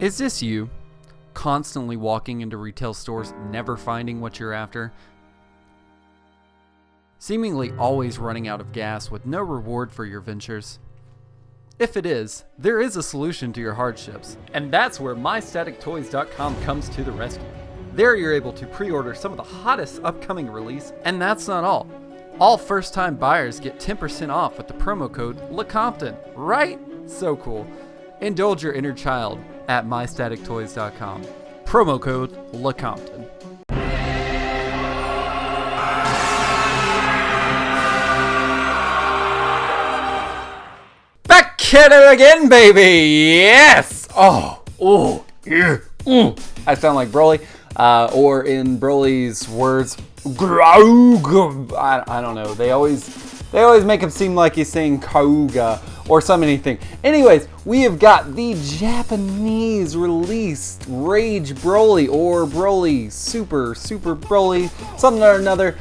Is this you? Constantly walking into retail stores, never finding what you're after? Seemingly always running out of gas with no reward for your ventures? If it is, there is a solution to your hardships, and that's where MyStaticToys.com comes to the rescue. There you're able to pre-order some of the hottest upcoming release, and that's not all. All first-time buyers get 10% off with the promo code LeCompton, right? So cool. Indulge your inner child at MyStaticToys.com. Promo code LeCompton. Back at it again, baby! Yes! Oh, yeah. I sound like Broly, or in Broly's words, I don't know. They always make him seem like he's saying Kauga or some anything. Anyways, we have got the Japanese released Rage Broly, or Broly Super Broly, something or another.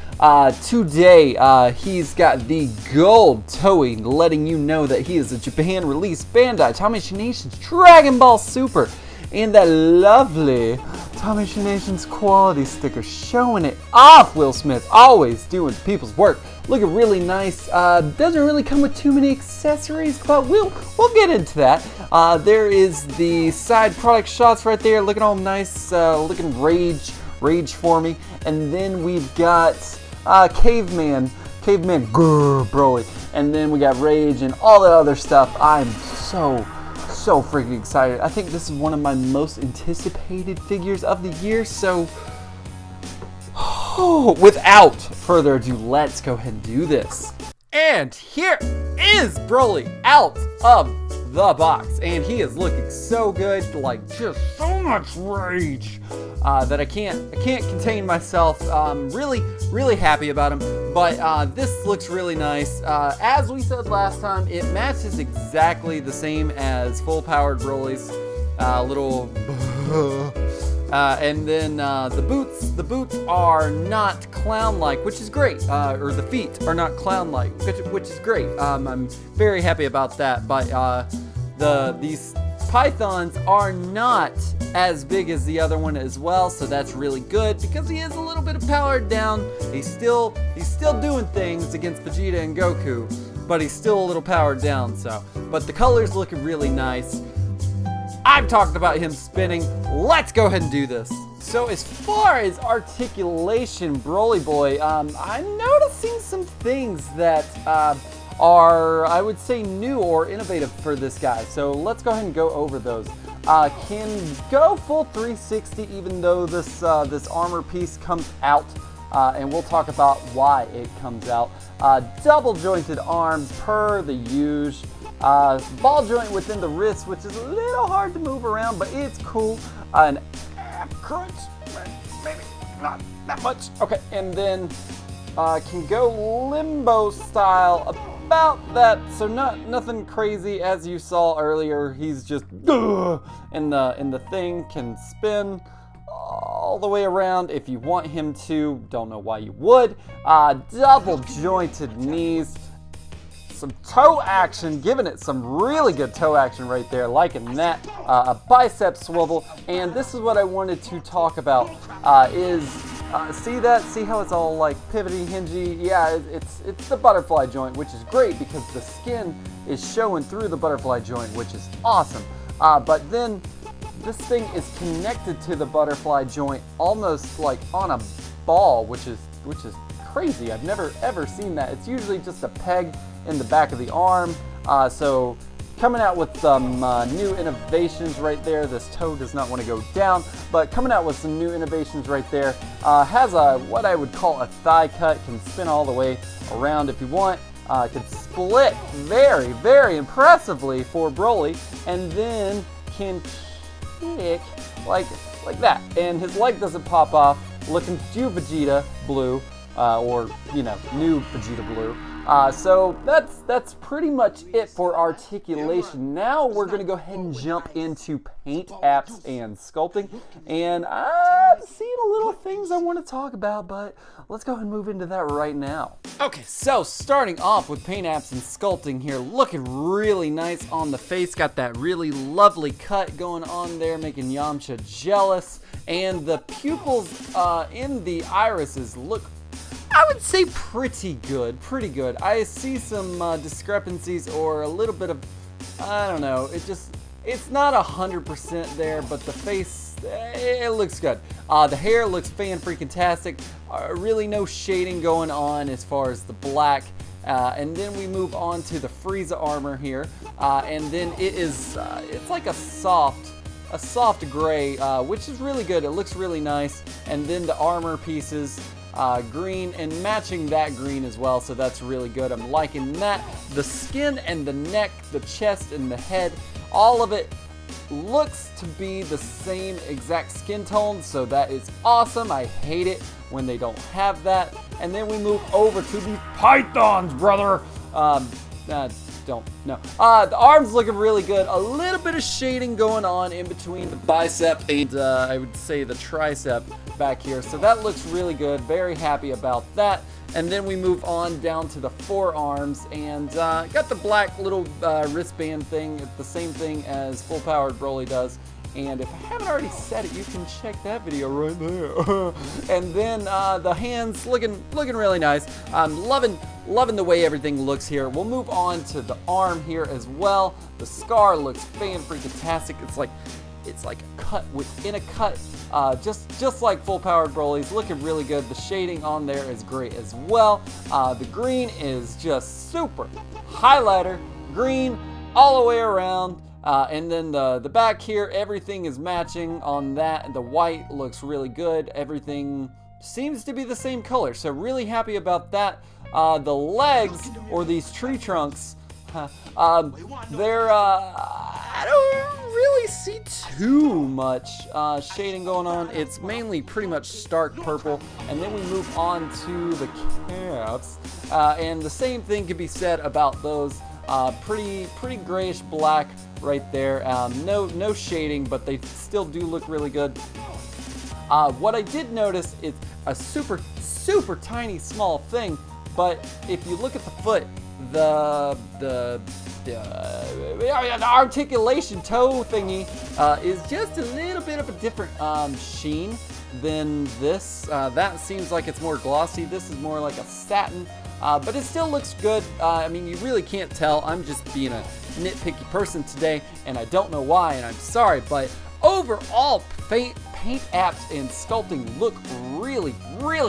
Today, he's got the gold Toei letting you know that he is a Japan released Bandai Tamashii Nation's Dragon Ball Super. And that lovely Tamashii Nation's quality sticker showing it off. Will Smith always doing people's work. Looking really nice. Doesn't really come with too many accessories, but we'll get into that. There is the side product shots right there, looking all nice, looking rage for me. And then we've got Caveman Broly. And then we got Rage and all that other stuff. I'm so freaking excited. I think this is one of my most anticipated figures of the year, so without further ado, let's go ahead and do this. And here is Broly out of the box, and he is looking so good, like just so much rage that I can't contain myself. Really happy about him, but this looks really nice. As we said last time, it matches exactly the same as full powered Broly's little and then the boots are not clown-like, which is great, or the feet are not clown-like, which is great. I'm very happy about that, but these pythons are not as big as the other one as well, so that's really good because he is a little bit powered down. He's still doing things against Vegeta and Goku, but he's still a little powered down. But the color's looking really nice. I've talked about him spinning. Let's go ahead and do this. So as far as articulation, Broly Boy, I'm noticing some things that are, I would say, new or innovative for this guy. So let's go ahead and go over those. Can go full 360 even though this armor piece comes out, and we'll talk about why it comes out. Double jointed arms per the usual. Ball joint within the wrist, which is a little hard to move around, but it's cool. An ab crunch, maybe not that much. Okay, and then can go limbo style about that. So nothing crazy as you saw earlier. He's just and the thing can spin all the way around if you want him to. Don't know why you would. Double jointed knees. Some toe action, giving it some really good toe action right there, liking that. A bicep swivel, and this is what I wanted to talk about. See how it's all like pivoty, hingy? Yeah, it's the butterfly joint, which is great because the skin is showing through the butterfly joint, which is awesome. But then this thing is connected to the butterfly joint almost like on a ball, which is crazy. I've never ever seen that. It's usually just a peg in the back of the arm. So coming out with some new innovations right there. This toe does not want to go down, but coming out with some new innovations right there. Has a what I would call a thigh cut, can spin all the way around if you want. Can split very impressively for Broly, and then can kick like that. And his leg doesn't pop off, looking to Vegeta Blue, or new Vegeta Blue. So that's pretty much it for articulation. Now we're going to go ahead and jump into paint apps and sculpting. And I'm seeing a little things I want to talk about, but let's go ahead and move into that right now. Okay, so starting off with paint apps and sculpting here, looking really nice on the face. Got that really lovely cut going on there, making Yamcha jealous. And the pupils in the irises look, I would say, pretty good. I see some discrepancies or a little bit of, I don't know, it's not 100% there, but the face, it looks good. The hair looks fan-freaking-tastic. Really no shading going on as far as the black. And then we move on to the Frieza Armor here. And then it's like a soft gray, which is really good. It looks really nice. And then the armor pieces, green, and matching that green as well, so that's really good. I'm liking that. The skin and the neck, the chest and the head, all of it looks to be the same exact skin tone, so that is awesome. I hate it when they don't have that. And then we move over to the pythons, brother. The arms looking really good. A little bit of shading going on in between the bicep and I would say the tricep back here. So that looks really good. Very happy about that. And then we move on down to the forearms and got the black little wristband thing. It's the same thing as Full Powered Broly does. And if I haven't already said it, you can check that video right there. And then the hands looking really nice. I'm loving the way everything looks here. We'll move on to the arm here as well. The scar looks fan-freaking-tastic. It's like a cut within a cut, just like Full Powered Broly's. Looking really good. The shading on there is great as well. The green is just super highlighter green all the way around. And then the back here, everything is matching on that. The white looks really good. Everything seems to be the same color, so really happy about that. The legs, or these tree trunks, they're, I don't really see too much shading going on. It's mainly pretty much stark purple. And then we move on to the caps, and the same thing can be said about those. Pretty grayish black right there. No shading, but they still do look really good. What I did notice is a super tiny small thing, but if you look at the foot, the articulation toe thingy is just a little bit of a different sheen than this. That seems like it's more glossy. This is more like a satin. But it still looks good. I mean, you really can't tell. I'm just being a nitpicky person today, and I don't know why, and I'm sorry. But overall, paint apps and sculpting look really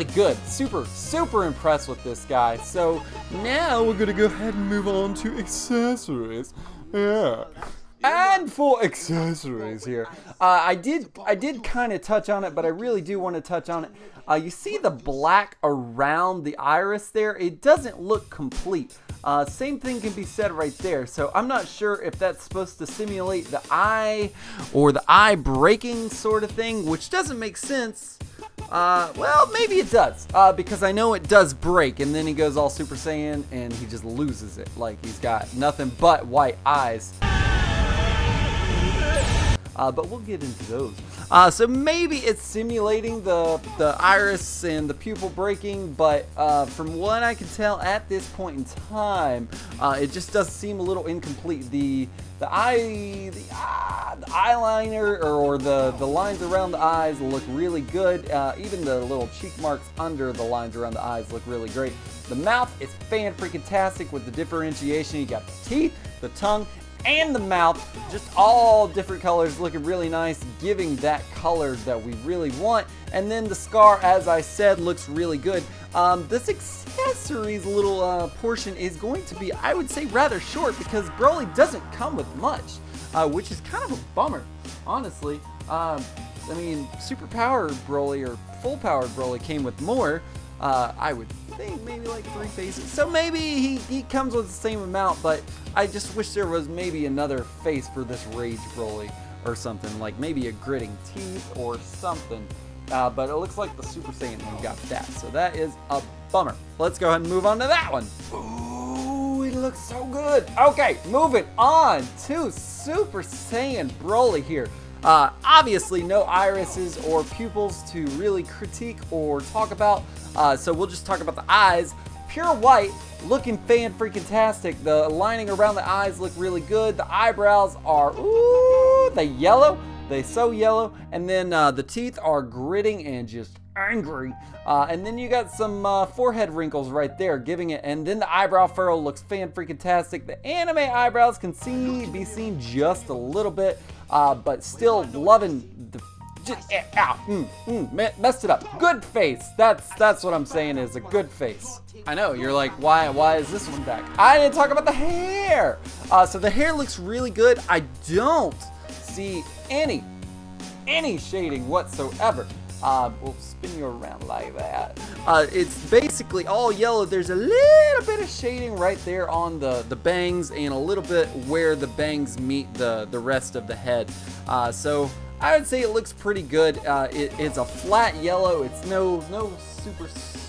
good. Super impressed with this guy. So now we're gonna go ahead and move on to accessories. Yeah. And for accessories here, I did kind of touch on it, but I really do want to touch on it. You see the black around the iris there? It doesn't look complete. Same thing can be said right there. So I'm not sure if that's supposed to simulate the eye or the eye breaking sort of thing, which doesn't make sense. Well, maybe it does, because I know it does break, and then he goes all Super Saiyan and he just loses it, like he's got nothing but white eyes. But we'll get into those. So maybe it's simulating the iris and the pupil breaking, but from what I can tell at this point in time, it just does seem a little incomplete. The eyeliner or the lines around the eyes look really good. Even the little cheek marks under the lines around the eyes look really great. The mouth is fan-freaking-tastic with the differentiation. You got the teeth, the tongue, and the mouth, just all different colors, looking really nice, giving that color that we really want. And then the scar, as I said, looks really good. This accessories little portion is going to be, I would say, rather short, because Broly doesn't come with much, which is kind of a bummer, honestly. I mean, super powered Broly or full powered Broly came with more. I would think maybe like 3 faces. So maybe he comes with the same amount, but I just wish there was maybe another face for this Rage Broly or something, like maybe a gritting teeth or something. But it looks like the Super Saiyan one got that, so that is a bummer. Let's go ahead and move on to that one. looks so good. Okay, moving on to Super Saiyan Broly here. Obviously no irises or pupils to really critique or talk about, so we'll just talk about the eyes. Pure white, looking fan-freaking-tastic. The lining around the eyes look really good. The eyebrows are, ooh, they yellow. They so yellow. And then the teeth are gritting and just angry. And then you got some forehead wrinkles right there, giving it. And then the eyebrow furrow looks fan-freaking-tastic. The anime eyebrows can be seen just a little bit, but still loving the. Messed it up. Good face. That's what I'm saying is a good face. I know, you're like, why is this one back? I didn't talk about the hair. So the hair looks really good. I don't see any shading whatsoever. We'll spin you around like that. It's basically all yellow. There's a little bit of shading right there on the bangs and a little bit where the bangs meet the rest of the head. So I would say it looks pretty good. It's a flat yellow. It's no super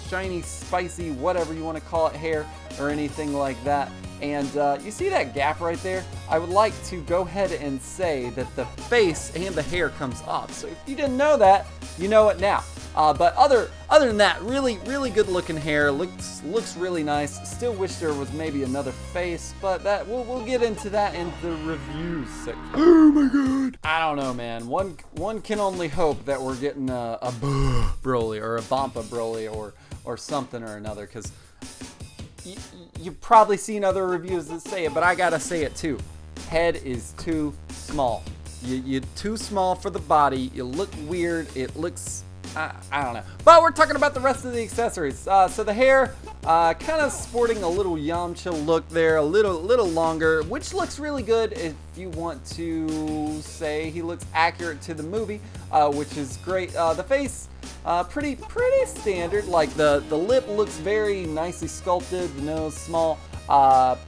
shiny, spicy, whatever you want to call it, hair or anything like that. And you see that gap right there? I would like to go ahead and say that the face and the hair comes up. So if you didn't know that, you know it now. But other than that, really good looking hair. Looks really nice. Still wish there was maybe another face, but that we'll get into that in the reviews section. Oh my god! I don't know, man. One can only hope that we're getting a Broly or a Vampa Broly or something or another, because you've probably seen other reviews that say it, but I gotta say it too. Head is too small. You're too small for the body. You look weird. It looks, I don't know. But we're talking about the rest of the accessories. So the hair, kind of sporting a little Yamcha look there, a little longer, which looks really good if you want to say he looks accurate to the movie, which is great. The face, pretty standard. Like the lip looks very nicely sculpted. The nose small.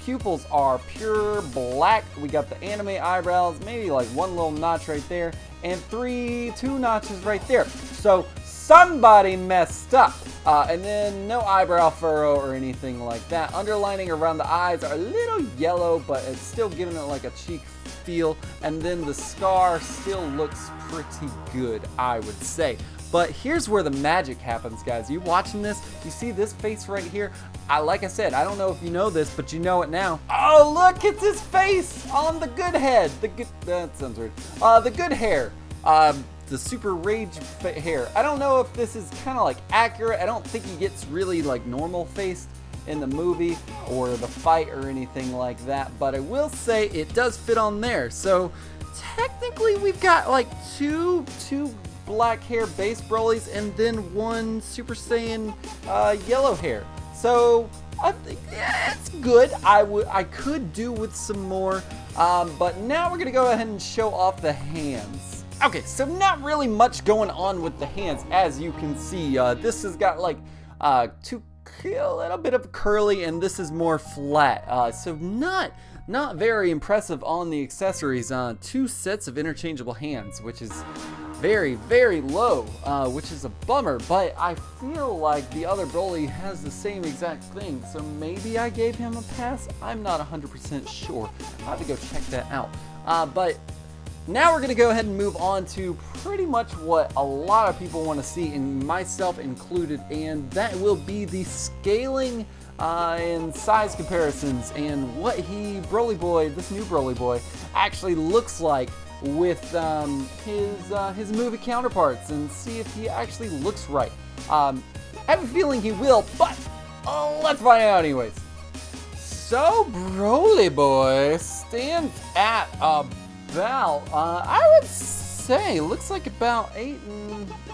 Pupils are pure black. We got the anime eyebrows, maybe like one little notch right there, and two notches right there. So somebody messed up. And then no eyebrow furrow or anything like that. Underlining around the eyes are a little yellow, but it's still giving it like a cheek feel. And then the scar still looks pretty good, I would say. But here's where the magic happens, guys. You watching this, you see this face right here? Like I said, I don't know if you know this, but you know it now. Oh, look, it's his face on the good head. That sounds weird. The good hair. The super rage hair. I don't know if this is kind of like accurate. I don't think he gets really like normal faced in the movie or the fight or anything like that. But I will say it does fit on there. So technically we've got like two black hair base Brolys and then one Super Saiyan yellow hair. So I think it's good. I could do with some more, but now we're gonna go ahead and show off the hands. Okay, so not really much going on with the hands, as you can see. This has got like a little bit of curly, and this is more flat. So not very impressive on the accessories. Two sets of interchangeable hands, which is very low, which is a bummer, but I feel like the other Broly has the same exact thing, so maybe I gave him a pass. I'm not 100% sure. I'll have to go check that out. But now we're gonna go ahead and move on to pretty much what a lot of people want to see, and myself included, and that will be the scaling and size comparisons and what this new Broly boy actually looks like with his movie counterparts, and see if he actually looks right. I have a feeling he will, but let's find out anyways. So Broly boy stands at about, I would say, looks like about 8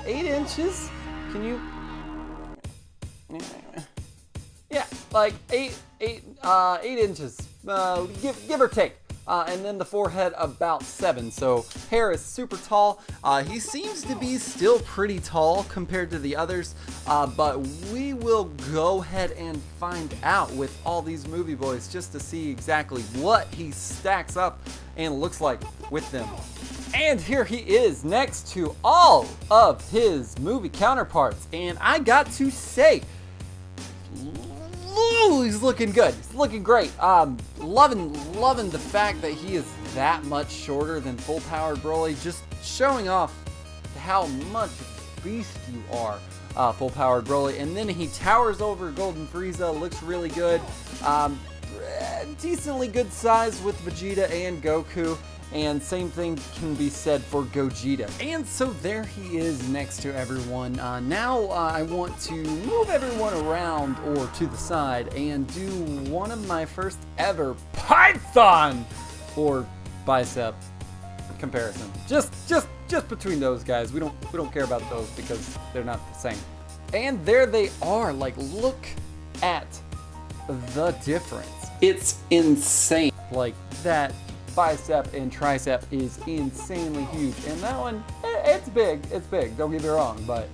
inches. Can you? Yeah, like 8 inches, give or take. And then the forehead about 7. So hair is super tall. He seems to be still pretty tall compared to the others, but we will go ahead and find out with all these movie boys just to see exactly what he stacks up and looks like with them. And here he is next to all of his movie counterparts, and I got to say, Ooh, he's looking good. He's looking great. Loving the fact that he is that much shorter than full-powered Broly. Just showing off how much beast you are, full-powered Broly. And then he towers over Golden Frieza. Looks really good. Decently good size with Vegeta and Goku. And same thing can be said for Gogeta. And so there he is next to everyone. Now I want to move everyone around or to the side and do one of my first ever Python or Bicep comparison. Just between those guys. We don't care about those because they're not the same. And there they are. Like, look at the difference. It's insane. Like, that bicep and tricep is insanely huge, and that one, it's big, don't get me wrong, but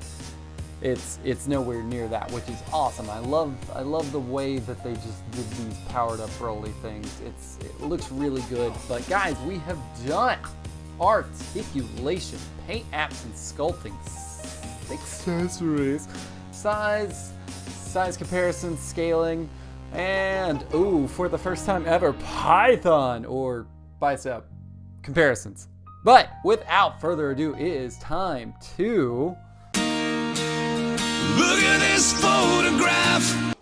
it's nowhere near that, which is awesome. I love the way that they just did these powered up Broly things. It looks really good. But guys, we have done articulation, paint apps, and sculpting accessories, size comparison, scaling, and ooh, for the first time ever, Python or Bicep comparisons. But without further ado, it is time to look at this photograph.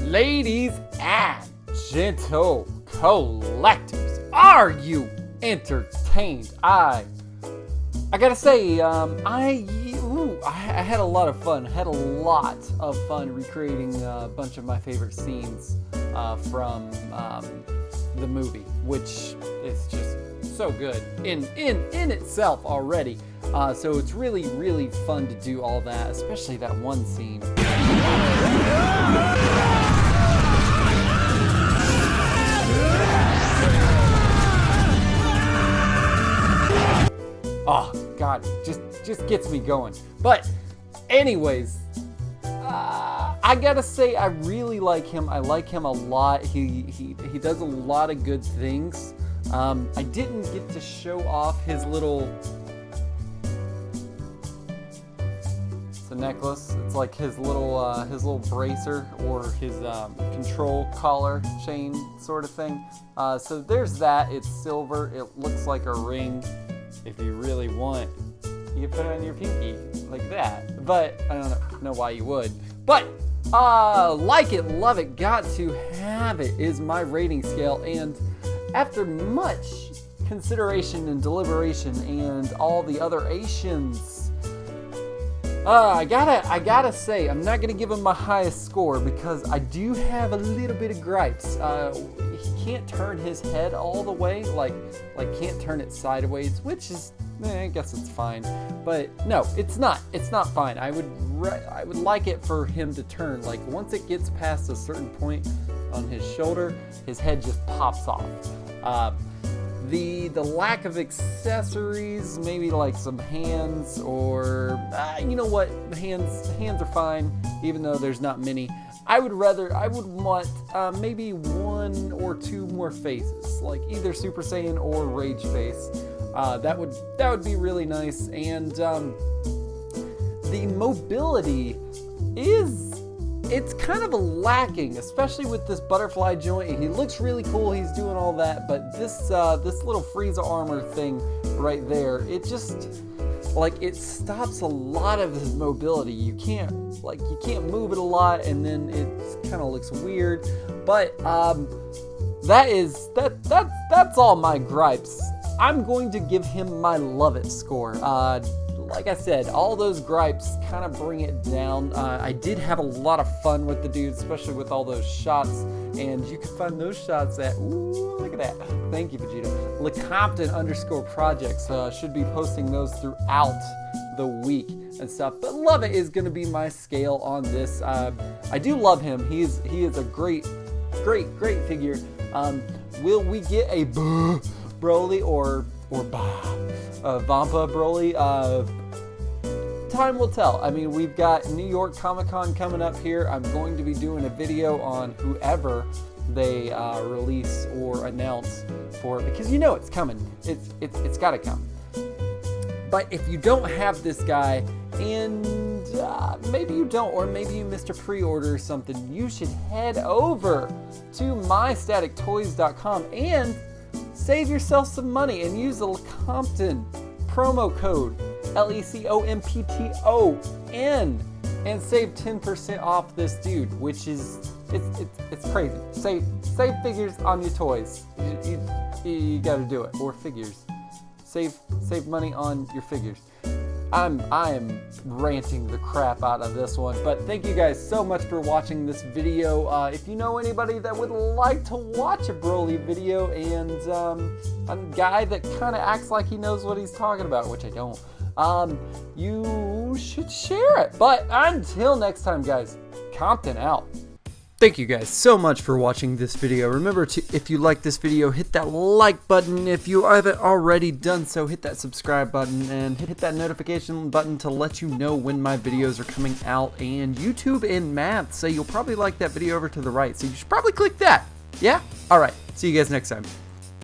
Ladies and gentle collectors, are you entertained? I gotta say, I had a lot of fun. Had a lot of fun recreating a bunch of my favorite scenes from the movie, which is just so good in itself already. So it's really fun to do all that, especially that one scene. Oh God, just gets me going. But anyways, I gotta say I really like him. I like him a lot. He does a lot of good things. I didn't get to show off his little. It's a necklace. It's like his little bracer or his control collar chain sort of thing. So there's that. It's silver. It looks like a ring. If you really want, you can put it on your pinky like that. But I don't know why you would. But like it, love it, got to have it is my rating scale. And after much consideration and deliberation and all the other Asians, I gotta say, I'm not gonna give him my highest score because I do have a little bit of gripes. He can't turn his head all the way, like can't turn it sideways, which is, I guess it's fine. But no, it's not fine. I would like it for him to turn, like once it gets past a certain point on his shoulder, his head just pops off. The lack of accessories, maybe like some hands or you know what, hands are fine, even though there's not many. I would want maybe one or two more faces, like either Super Saiyan or Rage face. That would be really nice. And the mobility is it's kind of lacking, especially with this butterfly joint. He looks really cool, he's doing all that, but this little Frieza Armor thing right there, it just, like, it stops a lot of his mobility. You can't move it a lot, and then it kind of looks weird. But that's all my gripes. I'm going to give him my love it score. Like I said, all those gripes kind of bring it down. I did have a lot of fun with the dude, especially with all those shots, and you can find those shots at, ooh, look at that. Thank you, Vegeta. LeCompton _projects should be posting those throughout the week and stuff. But love it is going to be my scale on this. I do love him. He is a great figure. Will we get a Broly or Vampa Broly? Time will tell. I mean, we've got New York Comic-Con coming up here. I'm going to be doing a video on whoever they release or announce for, because you know it's coming. It's got to come. But if you don't have this guy, and maybe you don't, or maybe you missed a pre-order or something, you should head over to mystatictoys.com and save yourself some money and use the LeCompton promo code LECOMPTON and save 10% off this dude, which is it's crazy. Save figures on your toys. You got to do it, or figures. Save money on your figures. I am ranting the crap out of this one, but thank you guys so much for watching this video. If you know anybody that would like to watch a Broly video and a guy that kind of acts like he knows what he's talking about, which I don't, you should share it. But until next time, guys, Compton out. Thank you guys so much for watching this video. Remember to, if you like this video, hit that like button. If you haven't already done so, hit that subscribe button and hit that notification button to let you know when my videos are coming out. And YouTube and math say you'll probably like that video over to the right, so you should probably click that. Yeah? Alright, see you guys next time.